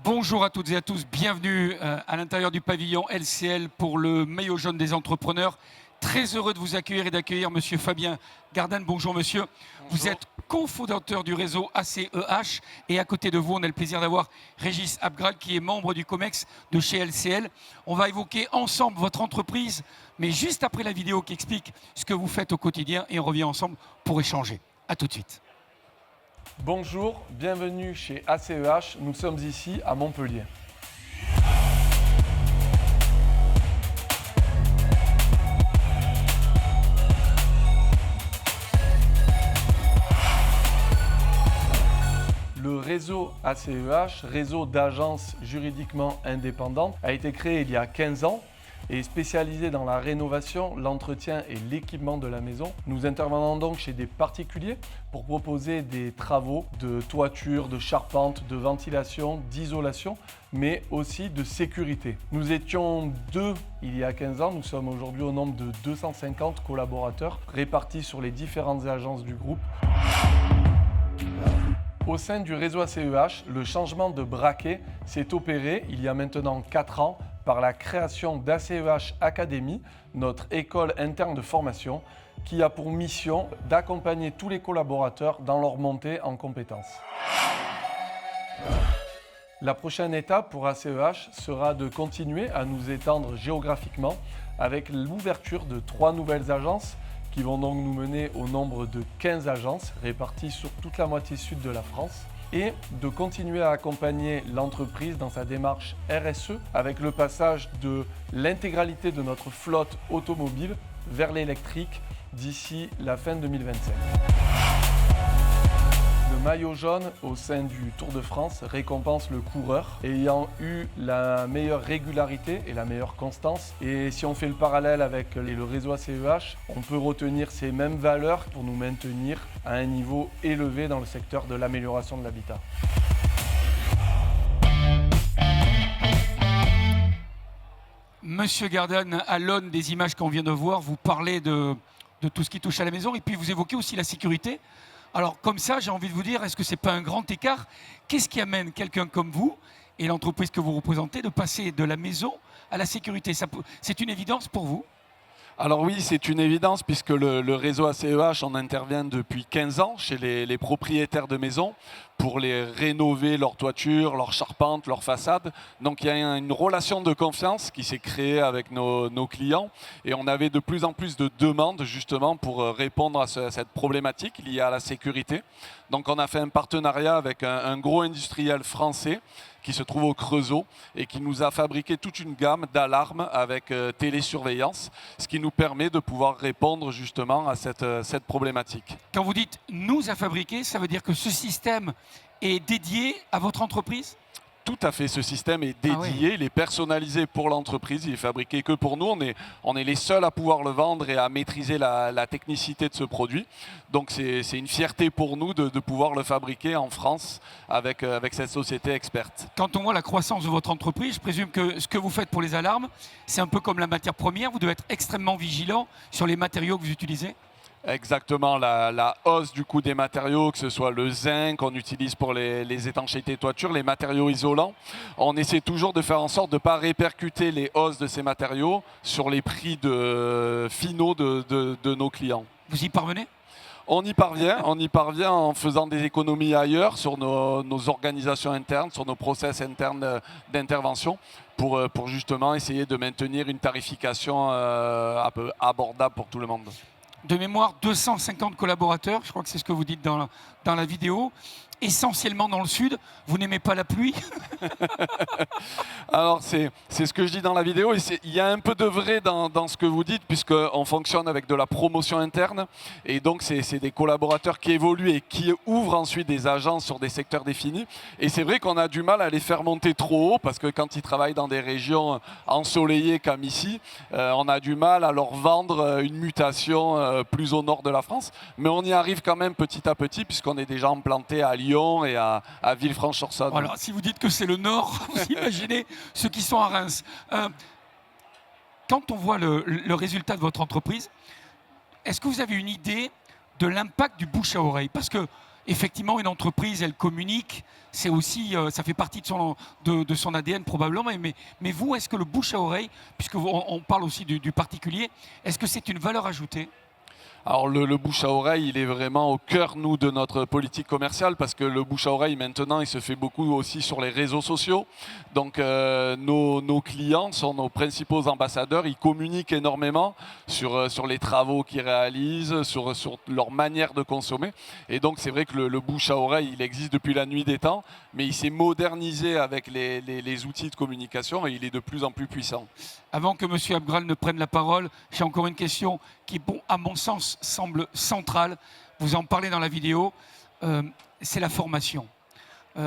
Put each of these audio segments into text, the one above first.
Bonjour à toutes et à tous, bienvenue à l'intérieur du pavillon LCL pour le maillot jaune des entrepreneurs. Très heureux de vous accueillir et d'accueillir monsieur Fabien Gardanne. Bonjour monsieur. Bonjour. Vous êtes cofondateur du réseau ACEH et à côté de vous, on a le plaisir d'avoir Régis Abgral qui est membre du COMEX de chez LCL. On va évoquer ensemble votre entreprise, mais juste après la vidéo qui explique ce que vous faites au quotidien et on revient ensemble pour échanger. A tout de suite. Bonjour, bienvenue chez ACEH. Nous sommes ici à Montpellier. Le réseau ACEH, réseau d'agences juridiquement indépendantes, a été créé il y a 15 ans et spécialisé dans la rénovation, l'entretien et l'équipement de la maison. Nous intervenons donc chez des particuliers pour proposer des travaux de toiture, de charpente, de ventilation, d'isolation, mais aussi de sécurité. Nous étions 2 il y a 15 ans, nous sommes aujourd'hui au nombre de 250 collaborateurs répartis sur les différentes agences du groupe. Au sein du réseau ACEH, le changement de braquet s'est opéré il y a maintenant 4 ans par la création d'ACEH Academy, notre école interne de formation, qui a pour mission d'accompagner tous les collaborateurs dans leur montée en compétences. La prochaine étape pour ACEH sera de continuer à nous étendre géographiquement avec l'ouverture de 3 nouvelles agences qui vont donc nous mener au nombre de 15 agences réparties sur toute la moitié sud de la France et de continuer à accompagner l'entreprise dans sa démarche RSE avec le passage de l'intégralité de notre flotte automobile vers l'électrique d'ici la fin 2025. Le maillot jaune au sein du Tour de France récompense le coureur ayant eu la meilleure régularité et la meilleure constance. Et si on fait le parallèle avec le réseau ACEH, on peut retenir ces mêmes valeurs pour nous maintenir à un niveau élevé dans le secteur de l'amélioration de l'habitat. Monsieur Gardanne, à l'aune des images qu'on vient de voir, vous parlez de tout ce qui touche à la maison et puis vous évoquez aussi la sécurité. Alors comme ça, j'ai envie de vous dire, est-ce que ce n'est pas un grand écart? Qu'est-ce qui amène quelqu'un comme vous et l'entreprise que vous représentez de passer de la maison à la sécurité? C'est une évidence pour vous? Alors oui, c'est une évidence puisque le réseau ACEH, on intervient depuis 15 ans chez les propriétaires de maisons pour les rénover, leur toiture, leur charpente, leur façade. Donc il y a une relation de confiance qui s'est créée avec nos clients et on avait de plus en plus de demandes justement pour répondre à cette problématique liée à la sécurité. Donc on a fait un partenariat avec un gros industriel français qui se trouve au Creusot et qui nous a fabriqué toute une gamme d'alarmes avec télésurveillance, ce qui nous permet de pouvoir répondre justement à cette problématique. Quand vous dites « nous a fabriqué », ça veut dire que ce système est dédié à votre entreprise? Tout à fait, ce système est dédié, il est personnalisé pour l'entreprise, il est fabriqué que pour nous. On est les seuls à pouvoir le vendre et à maîtriser la technicité de ce produit. Donc c'est une fierté pour nous de pouvoir le fabriquer en France avec cette société experte. Quand on voit la croissance de votre entreprise, je présume que ce que vous faites pour les alarmes, c'est un peu comme la matière première, vous devez être extrêmement vigilant sur les matériaux que vous utilisez? Exactement, la hausse du coût des matériaux, que ce soit le zinc qu'on utilise pour les étanchéités de toiture, les matériaux isolants. On essaie toujours de faire en sorte de ne pas répercuter les hausses de ces matériaux sur les prix finaux de nos clients. Vous y parvenez ? On y parvient en faisant des économies ailleurs sur nos organisations internes, sur nos process internes d'intervention pour justement essayer de maintenir une tarification un peu abordable pour tout le monde. De mémoire, 250 collaborateurs, je crois que c'est ce que vous dites dans la vidéo, essentiellement dans le sud. Vous n'aimez pas la pluie? Alors c'est ce que je dis dans la vidéo et il y a un peu de vrai dans ce que vous dites puisqu'on fonctionne avec de la promotion interne et donc c'est des collaborateurs qui évoluent et qui ouvrent ensuite des agences sur des secteurs définis et c'est vrai qu'on a du mal à les faire monter trop haut parce que quand ils travaillent dans des régions ensoleillées comme ici, on a du mal à leur vendre une mutation plus au nord de la France, mais on y arrive quand même petit à petit puisqu'on est déjà implanté à Lyon et à Villefranche-sur-Saône. Voilà, si vous dites que c'est le nord, vous imaginez ceux qui sont à Reims. Quand on voit le résultat de votre entreprise, est-ce que vous avez une idée de l'impact du bouche à oreille? Parce que effectivement, une entreprise, elle communique, c'est aussi, ça fait partie de son ADN probablement, mais vous, est-ce que le bouche à oreille, puisque on parle aussi du particulier, est-ce que c'est une valeur ajoutée ? Alors le bouche à oreille, il est vraiment au cœur, nous, de notre politique commerciale, parce que le bouche à oreille, maintenant, il se fait beaucoup aussi sur les réseaux sociaux. Donc nos clients sont nos principaux ambassadeurs, ils communiquent énormément sur les travaux qu'ils réalisent, sur leur manière de consommer. Et donc c'est vrai que le bouche à oreille, il existe depuis la nuit des temps, mais il s'est modernisé avec les outils de communication et il est de plus en plus puissant. Avant que M. Abgral ne prenne la parole, j'ai encore une question qui, bon, à mon sens, semble centrale. Vous en parlez dans la vidéo, c'est la formation.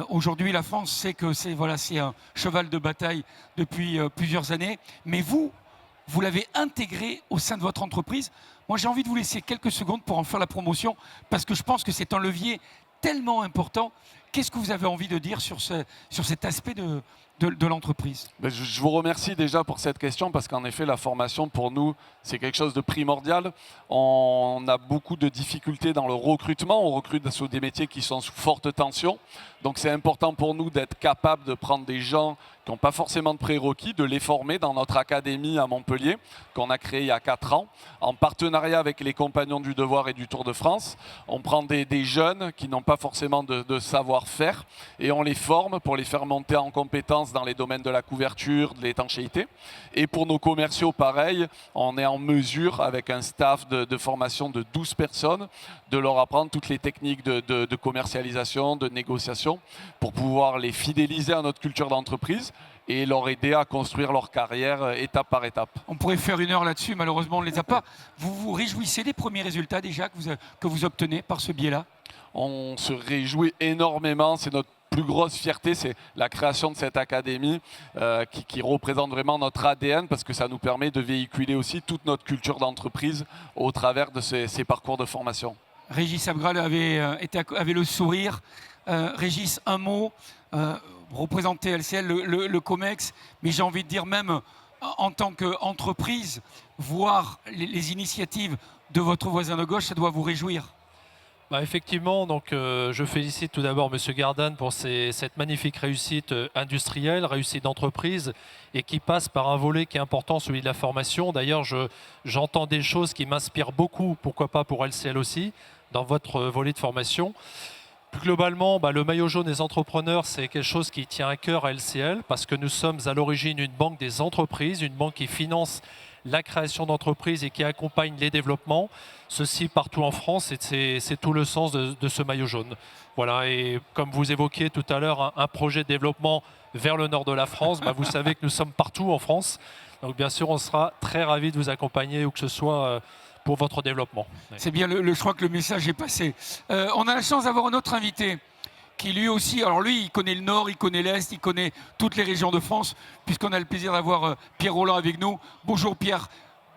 Aujourd'hui, la France sait que c'est un cheval de bataille depuis plusieurs années, mais vous l'avez intégré au sein de votre entreprise. Moi, j'ai envie de vous laisser quelques secondes pour en faire la promotion, parce que je pense que c'est un levier tellement important. Qu'est-ce que vous avez envie de dire sur cet aspect de l'entreprise ? Je vous remercie déjà pour cette question parce qu'en effet, la formation pour nous, c'est quelque chose de primordial. On a beaucoup de difficultés dans le recrutement. On recrute sur des métiers qui sont sous forte tension. Donc c'est important pour nous d'être capable de prendre des gens qui n'ont pas forcément de prérequis, de les former dans notre académie à Montpellier, qu'on a créée il y a 4 ans, en partenariat avec les Compagnons du Devoir et du Tour de France. On prend des jeunes qui n'ont pas forcément de savoir-faire et on les forme pour les faire monter en compétences dans les domaines de la couverture, de l'étanchéité. Et pour nos commerciaux, pareil, on est en mesure, avec un staff de formation de 12 personnes, de leur apprendre toutes les techniques de commercialisation, de négociation, pour pouvoir les fidéliser à notre culture d'entreprise et leur aider à construire leur carrière étape par étape. On pourrait faire 1 heure là-dessus, malheureusement on ne les a pas. Vous vous réjouissez des premiers résultats déjà que vous obtenez par ce biais-là ? On se réjouit énormément, c'est notre plus grosse fierté, c'est la création de cette académie qui représente vraiment notre ADN parce que ça nous permet de véhiculer aussi toute notre culture d'entreprise au travers de ces parcours de formation. Régis Abgral avait le sourire. Régis, un mot, représenter LCL, le COMEX, mais j'ai envie de dire même en tant qu'entreprise, voir les initiatives de votre voisin de gauche, ça doit vous réjouir. Effectivement, donc, je félicite tout d'abord M. Gardanne pour cette magnifique réussite industrielle, réussite d'entreprise, et qui passe par un volet qui est important, celui de la formation. D'ailleurs, j'entends des choses qui m'inspirent beaucoup, pourquoi pas pour LCL aussi, dans votre volet de formation. Plus globalement, le maillot jaune des entrepreneurs, c'est quelque chose qui tient à cœur à LCL, parce que nous sommes à l'origine une banque des entreprises, une banque qui finance la création d'entreprises et qui accompagne les développements, ceci partout en France, et c'est tout le sens de ce maillot jaune. Voilà, et comme vous évoquiez tout à l'heure, un projet de développement vers le nord de la France, vous savez que nous sommes partout en France, donc bien sûr on sera très ravis de vous accompagner, où que ce soit pour votre développement. C'est bien, je crois que le message est passé. On a la chance d'avoir un autre invité qui lui aussi, alors lui il connaît le Nord, il connaît l'Est, il connaît toutes les régions de France, puisqu'on a le plaisir d'avoir Pierre Rolland avec nous. Bonjour Pierre.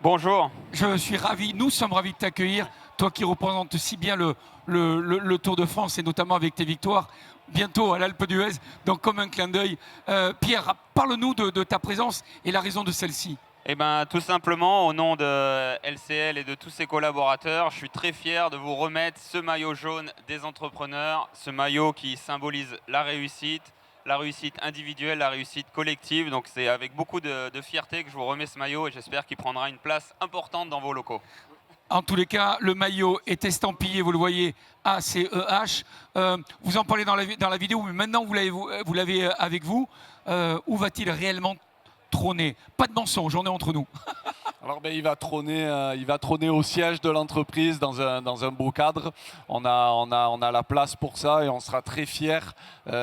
Bonjour. Je suis ravi, nous sommes ravis de t'accueillir, toi qui représentes si bien le Tour de France et notamment avec tes victoires, bientôt à l'Alpe d'Huez, donc comme un clin d'œil. Pierre, parle-nous de ta présence et la raison de celle-ci. Tout simplement, au nom de LCL et de tous ses collaborateurs, je suis très fier de vous remettre ce maillot jaune des entrepreneurs, ce maillot qui symbolise la réussite individuelle, la réussite collective. Donc c'est avec beaucoup de fierté que je vous remets ce maillot et j'espère qu'il prendra une place importante dans vos locaux. En tous les cas, le maillot est estampillé, vous le voyez, ACEH. Vous en parlez dans la vidéo, mais maintenant vous l'avez avec vous. Où va-t-il réellement trôner? Pas de mensonge, on est entre nous. Alors il va trôner au siège de l'entreprise dans un beau cadre. On a la place pour ça et on sera très fiers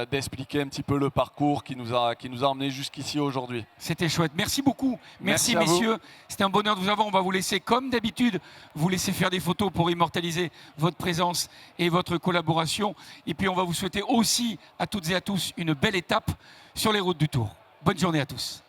d'expliquer un petit peu le parcours qui nous a emmenés jusqu'ici aujourd'hui. C'était chouette. Merci beaucoup. Merci messieurs. C'était un bonheur de vous avoir. On va vous laisser comme d'habitude, vous laisser faire des photos pour immortaliser votre présence et votre collaboration. Et puis on va vous souhaiter aussi à toutes et à tous une belle étape sur les routes du Tour. Bonne journée à tous.